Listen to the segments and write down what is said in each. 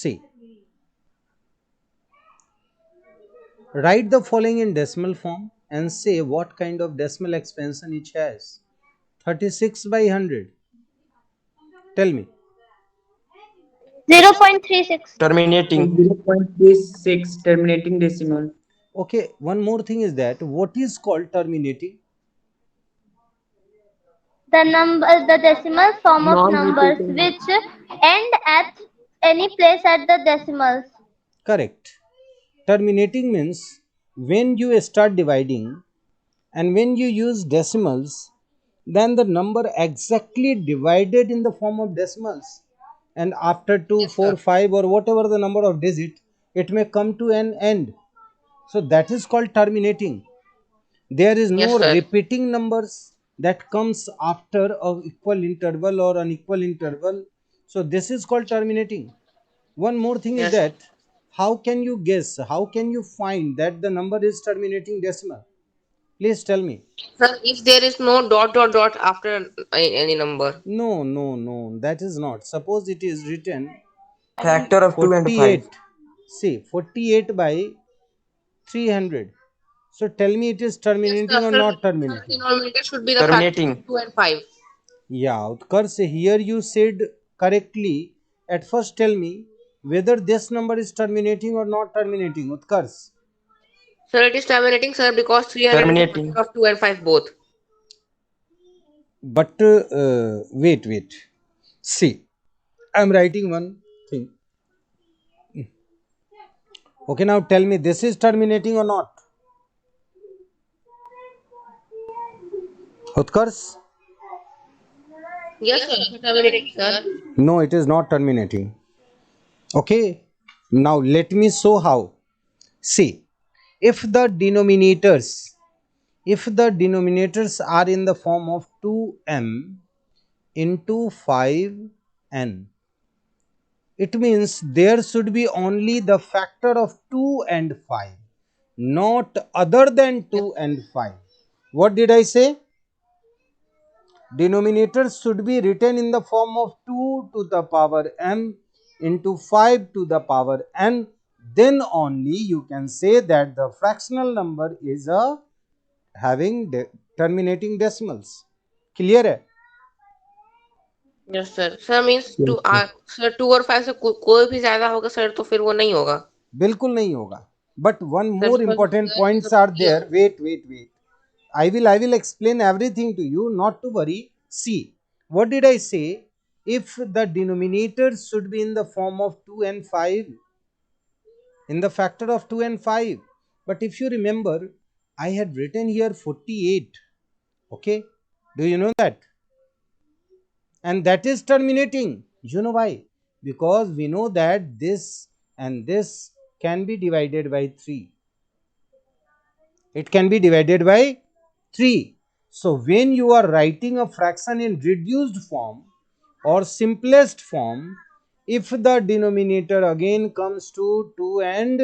See, write the following in decimal form and say what kind of decimal expansion each has. 36 by 100. Tell me. 0.36. Terminating. 0.36 terminating decimal. Okay, one more thing is that what is called terminating? The decimal form of numbers Non-repeating. which end at any place at the decimals. Correct. Terminating means when you start dividing and when you use decimals, then the number exactly divided in the form of decimals, and after 2, Yes, 4, sir. 5 or whatever the number of digit, it may come to an end. So that is called terminating. There is Yes, no sir. repeating numbers that comes after a equal interval or unequal interval. So this is called terminating. One more thing is Yes. that how can you guess, how can you find that the number is terminating decimal? Please tell me. Sir, if there is no dot dot dot after any number. No, no, no, that is not. Suppose it is written Factor of 2 and 5. 48. See, 48 by 300. So tell me it is Yes, terminating sir. or not Sir, terminating? denominator should be the factor of Terminating. 2 and 5. Yeah, Utkarsh, here you said correctly. At first tell me whether this number is terminating or not terminating. Utkarsh. Sir, it is terminating, sir, because 300 is the Terminating. factor of 2 and 5 both. But wait. See, I am writing one thing. Okay, now tell me this is terminating or not? Utkarsh? Yes, sir. It is terminating, sir. No, it is not terminating. Okay, now let me show how. See, if the denominators are in the form of 2m into 5n, it means there should be only the factor of 2 and 5, not other than Yes, 2 and 5. What did I say? Denominators should be written in the form of 2 to the power m into 5 to the power n. Then only you can say that the fractional number is a having terminating decimals. Clear है? yes, sir. Sir means Yes, sir. sir 2 और 5 से कोई भी ज्यादा होगा sir तो फिर वो नहीं होगा. बिल्कुल नहीं होगा. But one Sir, more because important there is points a are clear. there. Wait. I will explain everything to you. Not to worry. See, what did I say? If the denominators should be in the form of 2 and 5, in the factor of 2 and 5. But if you remember, I had written here 48. Okay, do you know that? And that is terminating. You know why? Because we know that this and this can be divided by 3. It can be divided by 3. So when you are writing a fraction in reduced form or simplest form, if the denominator again comes to 2 and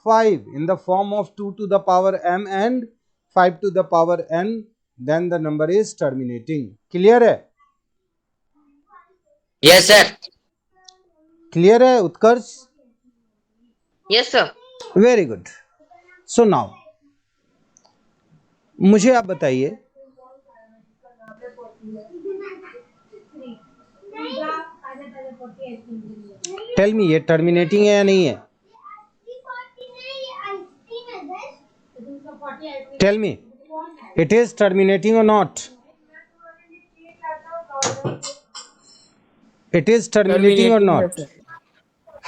5 in the form of 2 to the power m and 5 to the power n, then the number is terminating. Clear hai? Yes, sir. Clear hai, Utkarsh? Yes, sir. Very good. So now, मुझे आप बताइए, tell me ये terminating है या नहीं है? Tell me it is terminating or not? It is terminating or Terminating है not? sir.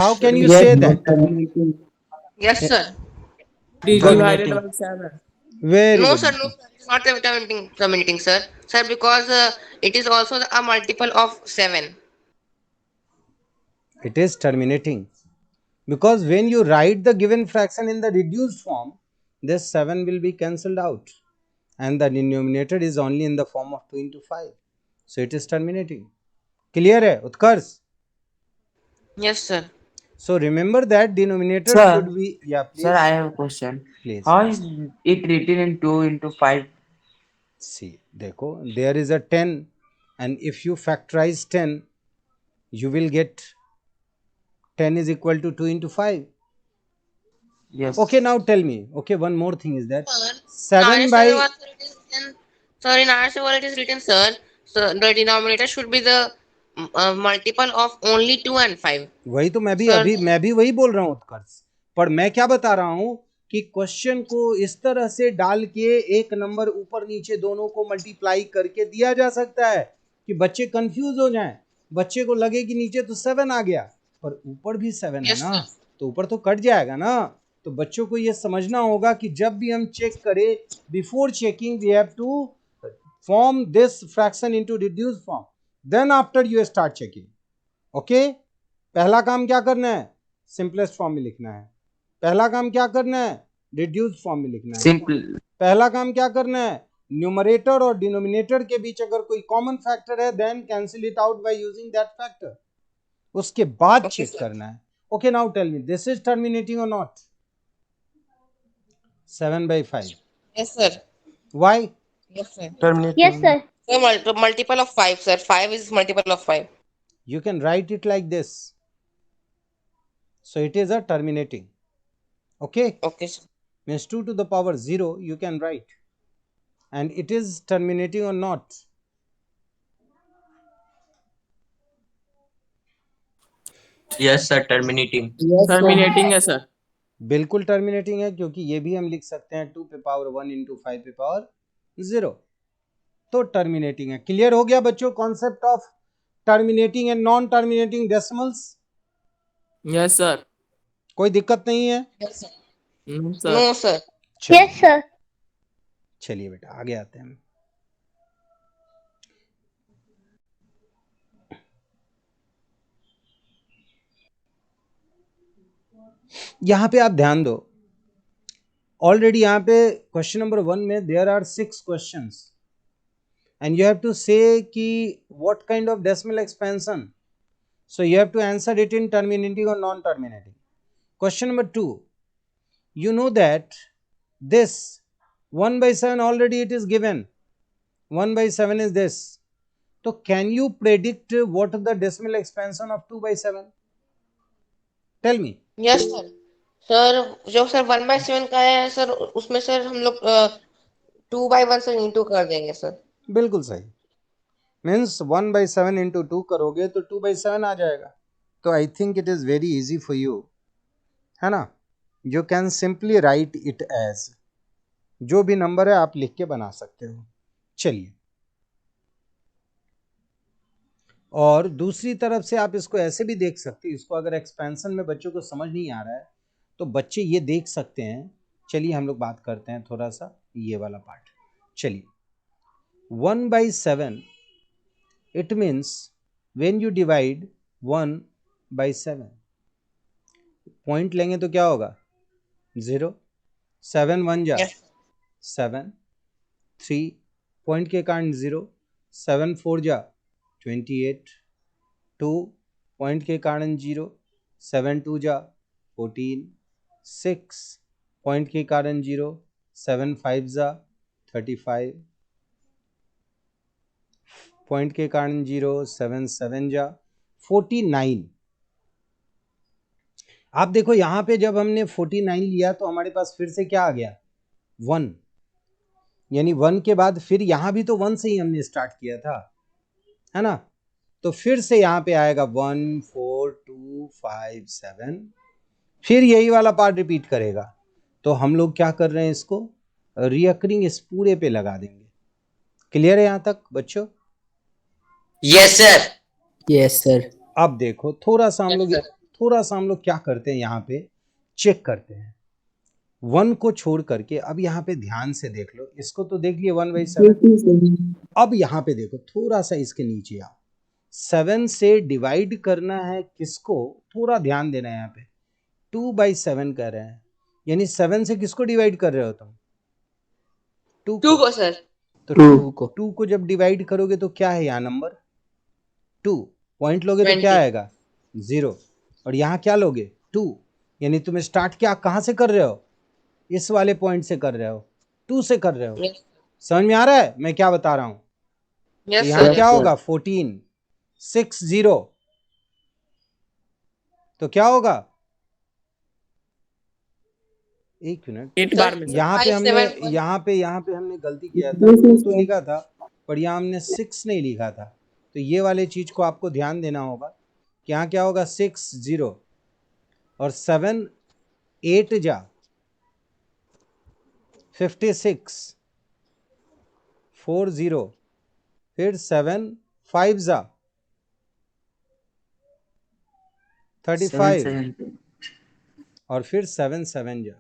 How can you Yes, say sir. that? Terminating. Yes, sir. It is Good. divided Terminating. by 7. Very No, good. sir. No, sir. It's not terminating, sir. Sir, because it is also a multiple of 7. It is terminating because when you write the given fraction in the reduced form, this 7 will be cancelled out and the denominator is only in the form of 2 into 5. So it is terminating. Clear hai, Utkarsh? Yes, sir. So remember that denominator Sir, should be, yeah, sir, please, I have a question. please. How is it written in 2 into 5? See, देखो, there is a 10 and if you factorize 10, you will get 10 is equal to 2 into 5. Yes. Okay, now tell me. Okay, one more thing is that Sir, 7 by sir, in RS it is written, sir. So the denominator should be the multiple of only 2 and 5. वही तो मैं Sir, भी वही बोल रहा हूँ उत्कर्ष, पर मैं क्या बता रहा हूँ कि क्वेश्चन को इस तरह से डाल के एक नंबर ऊपर नीचे दोनों को मल्टीप्लाई करके दिया जा सकता है कि बच्चे कंफ्यूज हो जाएं, बच्चे को लगे कि नीचे तो 7 आ गया पर ऊपर भी 7 है yes, ना, sir. तो ऊपर तो कट जाएगा ना। तो बच्चों को ये समझना होगा कि जब भी हम चेक करें, before checking we have to form this fraction into reduced form, then after you start checking. Okay, पहला काम क्या करना है, सिंपलेस्ट फॉर्म में लिखना है। पहला काम क्या करना है, रिड्यूस्ड फॉर्म में लिखना है। Simple. पहला काम क्या करना है, न्यूमरेटर और डिनोमिनेटर के बीच अगर कोई कॉमन फैक्टर है then cancel it out by using that factor, उसके बाद Okay, चेक sir. करना है। Okay, now tell me this is terminating और not? 7 by 5. Yes, sir. Why? Yes, sir. Terminating. Yes, sir. So multiple of 5, sir. 5 is multiple of 5. You can write it like this. So it is a terminating. Okay, Okay, sir. means 2 to the power 0 you can write, and it is terminating or not? Yes, sir. Terminating. Terminating है sir. बिल्कुल terminating है, क्योंकि ये भी हम लिख सकते हैं 2 पे पावर 1 इंटू 5 पे पावर 0, तो टर्मिनेटिंग है। क्लियर हो गया बच्चों concept of terminating and non terminating decimals? Yes sir. कोई दिक्कत नहीं है? Yes, sir. Sir No, sir. Yes, sir. चलिए बेटा आगे आते हैं। यहां पे आप ध्यान दो, ऑलरेडी यहाँ पे क्वेश्चन नंबर 1 में there are 6 questions and you have to say कि what kind of decimal expansion, so you have to answer it in terminating or non terminating. Question number 2, you know that this 1 by 7 already it is given, 1 by 7 is this, so can you predict what the decimal expansion of 2 by 7? Tell me. Yes, sir. Sir जो sir 1/7 का है sir, उसमें sir हम लोग 2/1 से into कर देंगे sir. बिल्कुल सही, मीन्स 1 by 7 इंटू 2 करोगे तो 2 by 7 आ जाएगा। तो I think it is very easy for you, है ना। You can simply write it as, जो भी नंबर है आप लिख के बना सकते हो। चलिए, और दूसरी तरफ से आप इसको ऐसे भी देख सकते हो, इसको अगर एक्सपेंशन में बच्चों को समझ नहीं आ रहा है तो बच्चे ये देख सकते हैं। चलिए हम लोग बात करते हैं थोड़ा सा ये वाला पार्ट। चलिए, 1 by 7 it means when you divide 1 by 7, point लेंगे तो क्या होगा 0, 7 1 जा Yes. 7, 3 पॉइंट के कारण 0, 7 4 जा 28, 2 पॉइंट के कारण 0, 7 2 जा 14, 6 पॉइंट के कारण 0, 7 5 जा 35, पॉइंट के कारण 0, 7 7 जा 49। आप देखो यहाँ पे जब हमने 49 लिया तो हमारे पास फिर से क्या आ गया 1, यानी 1 के बाद फिर यहाँ भी तो 1 से ही हमने स्टार्ट किया था, है ना। तो फिर से यहाँ पे आएगा 1 4 2 5 7, फिर यही वाला पार्ट रिपीट करेगा। तो हम लोग क्या कर रहे हैं, इसको रिकरिंग इस पूरे पे लगा देंगे। क्लियर है यहाँ तक बच्चों? Yes sir. Yes sir. अब देखो थोड़ा सा Yes, हम लोग क्या करते हैं, यहाँ पे चेक करते हैं 1 को छोड़ करके। अब यहाँ पे ध्यान से देख लो, इसको तो देख लिए 1 by 7, अब यहाँ पे देखो थोड़ा सा इसके नीचे आओ, 7 से डिवाइड करना है किसको, थोड़ा ध्यान देना है। यहाँ पे 2 by 7 कर रहे हैं, यानी 7 से किसको डिवाइड कर रहे हो तुम 2 को सर। तो 2 2 को जब डिवाइड करोगे तो क्या है यहाँ नंबर 2, पॉइंट लोगे तो 20. क्या आएगा 0, और यहाँ क्या लोगे 2, यानी तुम स्टार्ट क्या कहाँ से कर रहे हो, इस वाले पॉइंट से कर रहे हो, 2 से कर रहे हो। Yes. समझ में आ रहा है मैं क्या बता रहा हूँ? तो Yes, यहाँ sir. क्या होगा 14 6 0, तो क्या होगा, एक मिनट, 8 बार में सर। यहाँ पे 5, हमने 7, 1. यहाँ पे हमने गलती किया था, 2 तो लिखा था पर यहाँ हमने 6 नहीं लिखा था। तो ये वाले चीज को आपको ध्यान देना होगा कि यहाँ क्या होगा, 6 0 और 7 8 जा 56 4 0, फिर 7 5 जा 35 और फिर 7 7 जा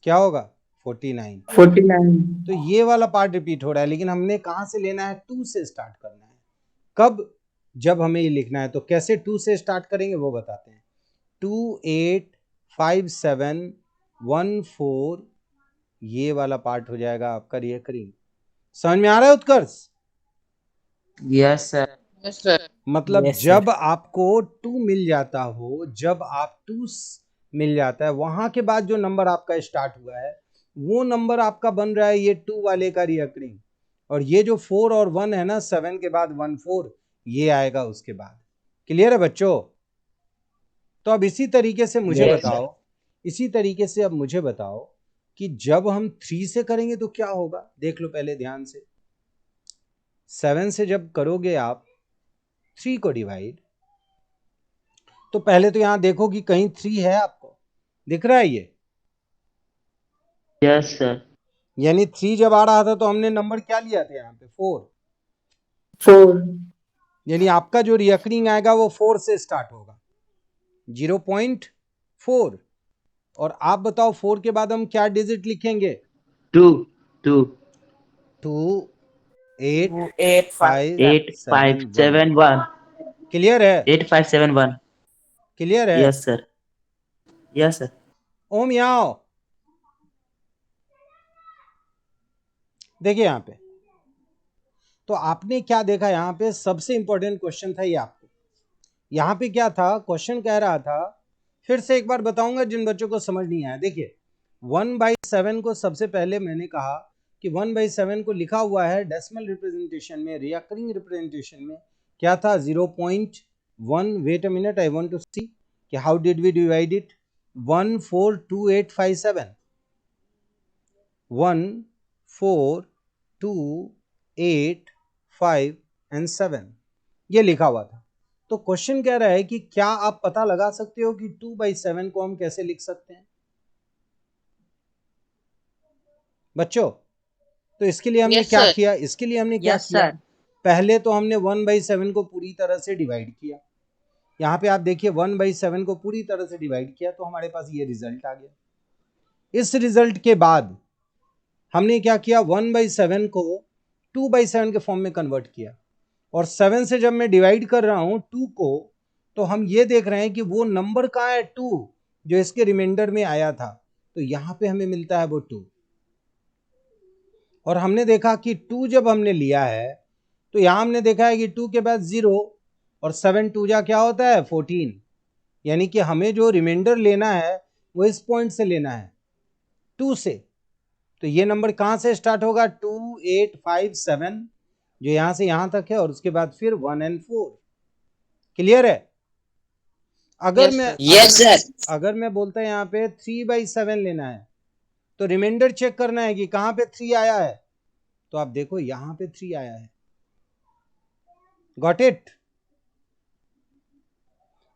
क्या होगा 49। 49। तो ये वाला पार्ट रिपीट हो रहा है, लेकिन हमने कहाँ से लेना है, 2 से स्टार्ट करना है। कब, जब हमें ये लिखना है। तो कैसे 2 से स्टार्ट करेंगे वो बताते हैं। 2 8 5 7 1 4, ये वाला पार्ट हो जाएगा आपका रिकरिंग। समझ में आ रहा है Utkarsh? Yes sir. Yes, sir. मतलब Yes, sir. जब आपको 2 मिल जाता हो, जब आप 2 मिल जाता है, वहां के बाद जो नंबर आपका स्टार्ट हुआ है वो नंबर आपका बन रहा है ये 2 वाले का रिकरिंग। और ये जो 4 और 1 है ना, 7 के बाद 1 4, ये आएगा उसके बाद। क्लियर है बच्चों? तो अब इसी तरीके से मुझे Yes, बताओ, इसी तरीके से अब मुझे बताओ कि जब हम 3 से करेंगे तो क्या होगा। देख लो पहले ध्यान से, 7 से जब करोगे आप 3 को डिवाइड, तो पहले तो यहां देखो कि कहीं 3 है, आपको दिख रहा है ये? Yes sir. यानी 3 जब आ रहा था तो हमने नंबर क्या लिया था यहाँ पे, 4। 4। यानी आपका जो रिकरिंग आएगा वो 4 से स्टार्ट होगा, 0.4। और आप बताओ 4 के बाद हम क्या डिजिट लिखेंगे? 2 2 2 8 8 5 8 5 7 1। 7 1। क्लियर है? 8 5 7 1। क्लियर है? Yes sir. Yes sir. Om यहाँ आओ। देखिए यहाँ पे, तो आपने क्या देखा, यहाँ पे सबसे इंपॉर्टेंट क्वेश्चन था ये आपको। यहाँ पे क्या था, क्वेश्चन कह रहा था, फिर से एक बार बताऊंगा जिन बच्चों को समझ नहीं आया। देखिए 1/7 को सबसे पहले मैंने कहा कि 1/7 को लिखा हुआ है डेसिमल रिप्रेजेंटेशन में, रिकरिंग रिप्रेजेंटेशन में क्या था, 0.1। Wait a minute, I want to see कि how did we divide it. 1 4 2 8 5 7, 1 4 2 8 5 and 7, ये लिखा हुआ था। तो क्वेश्चन कह रहा है कि क्या आप पता लगा सकते हो कि 2/7 को हम कैसे लिख सकते हैं बच्चों? तो इसके लिए हमने Yes, क्या sir. किया, इसके लिए हमने क्या Yes, किया, sir. पहले तो हमने 1/7 को पूरी तरह से डिवाइड किया। यहाँ पे आप देखिए 1/7 को पूरी तरह से डिवाइड किया तो हमारे पास ये रिजल्ट आ गया। इस रिजल्ट के बाद हमने क्या किया, 1/7 को 2/7 के फॉर्म में कन्वर्ट किया। और 7 से जब मैं डिवाइड कर रहा हूं 2 को, तो हम ये देख रहे हैं कि वो नंबर कहाँ है, 2, जो इसके रिमाइंडर में आया था। तो यहाँ पे हमें मिलता है वो 2। और हमने देखा कि 2 जब हमने लिया है तो यहाँ हमने देखा है कि 2 के बाद 0 और 7 2 जा क्या होता है 14। यानी कि हमें जो रिमाइंडर लेना है वो इस पॉइंट से लेना है, 2 से। तो ये नंबर कहाँ से स्टार्ट होगा, 2 8 5 7, जो यहां से यहां तक है, और उसके बाद फिर 1 और 4। क्लियर है? अगर Yes, मैं sir. Yes, sir. अगर मैं बोलता है यहाँ पे 3/7 लेना है, तो रिमाइंडर चेक करना है कि कहां पे 3 आया है। तो आप देखो यहां पे 3 आया है, गॉट इट?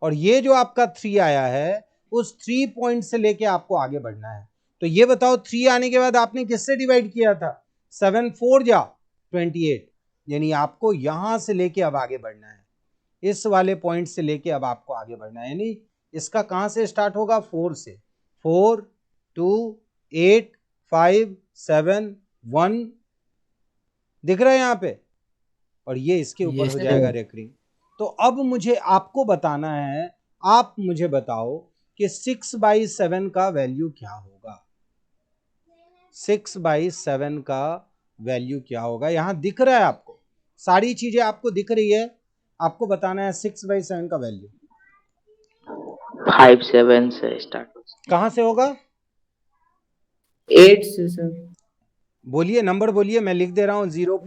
और ये जो आपका 3 आया है, उस 3 पॉइंट से लेके आपको आगे बढ़ना है। तो ये बताओ 3 आने के बाद आपने किससे डिवाइड किया था, 7 4 जा 28। यानी आपको यहां से लेके अब आगे बढ़ना है, इस वाले पॉइंट से लेके अब आपको आगे बढ़ना है। यानी इसका कहां से स्टार्ट होगा, 4 से। 4 2 8 5 7 1, दिख रहा है यहाँ पे? और ये इसके ऊपर Yes, हो sir. जाएगा रेकरिंग। तो अब मुझे आपको बताना है, आप मुझे बताओ कि 6/7 का वैल्यू क्या होगा। 6/7 का वैल्यू क्या होगा, यहां दिख रहा है आपको, सारी चीजें आपको दिख रही है। आपको बताना है 6/7 का वैल्यू 5 7 से स्टार्ट। कहां से होगा। 8 से सर। बोलिए, नंबर बोलिए, मैं लिख दे रहा हूं 0.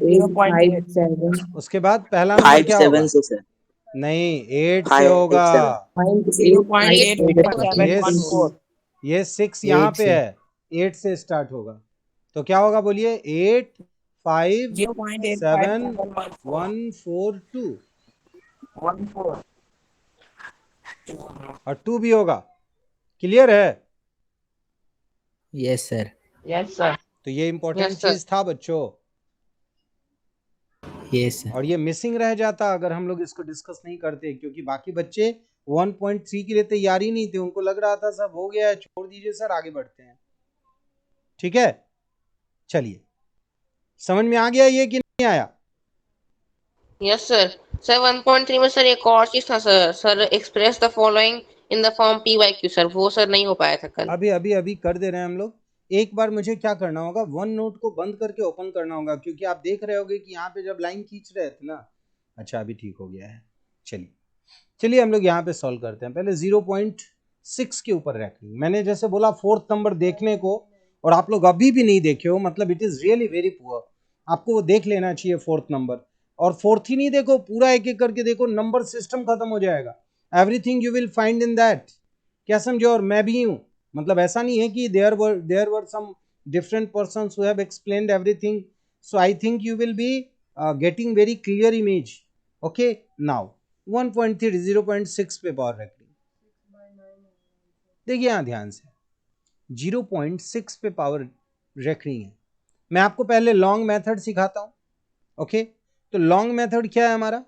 0.8। उसके बाद पहला नंबर 5 क्या होगा, 7 से सर। नहीं 8 से 5, 8, होगा। 0.85714. ये 6 यहाँ 8 पे से है, 8 से स्टार्ट होगा, तो क्या होगा बोलिए? 8 5 7 1 4 2 और 2 भी होगा। क्लियर है? Yes sir. तो ये इंपॉर्टेंट Yes, sir. चीज था बच्चों, यस सर। और ये मिसिंग रह जाता अगर हम लोग इसको डिस्कस नहीं करते, क्योंकि बाकी बच्चे 1.3 के लिए तैयार ही नहीं थे, उनको लग रहा था सब हो गया है, छोड़ दीजिए सर आगे बढ़ते हैं। ठीक है, चलिए, समझ में आ गया ये कि नहीं आया? Yes, sir. Sir, 1.3 में सर एक और चीज था sir. Sir express the following in the form PYQ sir, वो सर नहीं हो पाया था कल। अभी अभी अभी कर दे रहे हैं हम लोग। एक बार मुझे क्या करना होगा, वन नोट को बंद करके ओपन करना होगा, क्योंकि आप देख रहे होगे कि यहाँ पे जब लाइन खींच रहे थे ना, अच्छा अभी ठीक हो गया है। चलिए हम लोग यहाँ पे सॉल्व करते हैं। पहले 0.6 के ऊपर रैंकिंग, मैंने जैसे बोला फोर्थ नंबर देखने को, और आप लोग अभी भी नहीं देखे हो, मतलब it is really very poor. आपको वो देख लेना चाहिए फोर्थ नंबर, और फोर्थ ही नहीं देखो, पूरा एक एक करके देखो, नंबर सिस्टम खत्म हो जाएगा। Everything you will find in that. क्या समझे? और मैं भी हूँ, मतलब ऐसा नहीं है कि there were some different persons who have explained everything, so I think you will be getting very clear image. Okay, now 1.3 0.6 पे पावर रैंकिंग देखिए, यहाँ ध्यान से 0.6 पे पावर रैंकिंग है। मैं आपको पहले लॉन्ग मेथड सिखाता हूँ। ओके, तो लॉन्ग मेथड क्या है हमारा?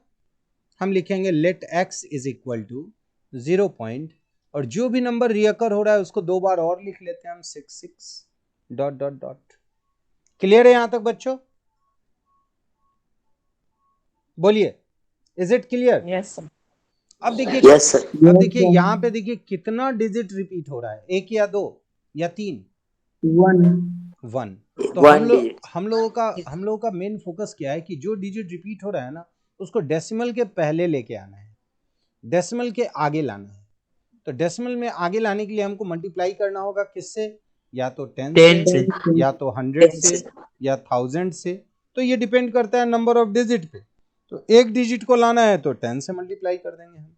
हम लिखेंगे let x is equal to 0 point, और जो भी नंबर रियकर हो रहा है उसको 2 बार और लिख लेते हैं हम, 6 डॉट डॉट डॉट। क्लियर है यहां तक बच्चों? बोलिए, is it clear? Yes, sir. अब देखिए, Yes, sir. अब देखिए यहां पे देखिए कितना डिजिट रिपीट हो रहा है, 1 या 2 या 3? 1. 1। तो One digit. हम लोगों का मेन फोकस क्या है कि जो डिजिट रिपीट हो रहा है ना, उसको डेसिमल के पहले लेके आना है, डेसिमल के आगे लाना है। तो डेसिमल में आगे लाने के लिए हमको मल्टीप्लाई करना होगा किससे? या तो 10 10 से, से। या तो 100 10 से, से। या 1000 से। तो ये डिपेंड करता है नंबर ऑफ डिजिट पे। तो एक डिजिट को लाना है तो 10 से मल्टीप्लाई कर देंगे हम,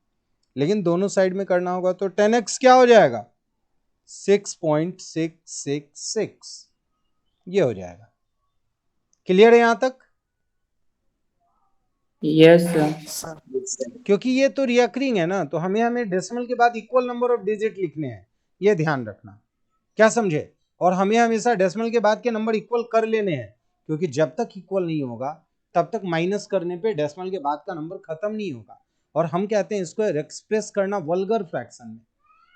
लेकिन दोनों साइड में करना होगा, तो 10x क्या हो जाएगा? 6.666, ये हो जाएगा। क्लियर है यहां तक? Yes, sir. क्योंकि ये तो रिकरिंग है ना, तो हमें डेसिमल के बाद इक्वल नंबर ऑफ डिजिट लिखने हैं, ये ध्यान रखना। क्या समझे? और हमें हमेशा डेसिमल के बाद के नंबर इक्वल कर लेने हैं, क्योंकि जब तक इक्वल नहीं होगा तब तक माइनस करने पे डेसिमल के बाद का नंबर खत्म नहीं होगा, और हम कहते हैं इसको एक्सप्रेस करना वल्गर फ्रैक्शन में।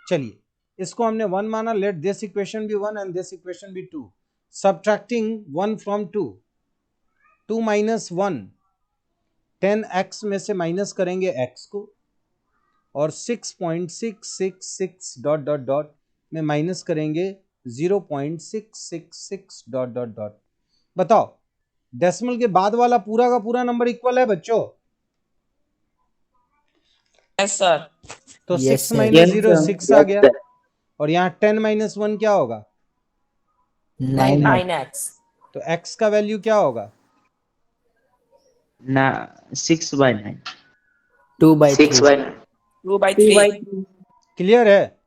चलिए, इसको हमने 1 माना, let this equation be 1 and this equation be 2। Subtracting 1 from 2, 2 minus 1, 10x में से माइनस करेंगे x को, और 6.666 डॉट डॉट डॉट में माइनस करेंगे 0.666 डॉट डॉट डॉट। बताओ, डेसिमल के बाद वाला पूरा का पूरा नंबर इक्वल है बच्चों? Yes, sir. तो Yes, 6 sir. Minus Yes, 0 sir. 6 आ गया, और यहाँ 10 माइनस 1 क्या होगा? 9 9x. तो x का वैल्यू क्या होगा? 6/9. 2/3 6/9. 2/3. क्लियर है?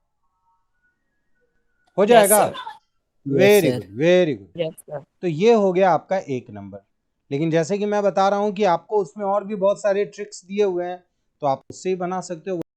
हो Yes, जाएगा? sir. Very sir. Good, very good. Yes, sir. तो ये हो गया आपका एक नंबर। लेकिन जैसे कि मैं बता रहा हूं कि आपको उसमें और भी बहुत सारे ट्रिक्स दिए हुए हैं, तो आप उससे ही बना सकते हो।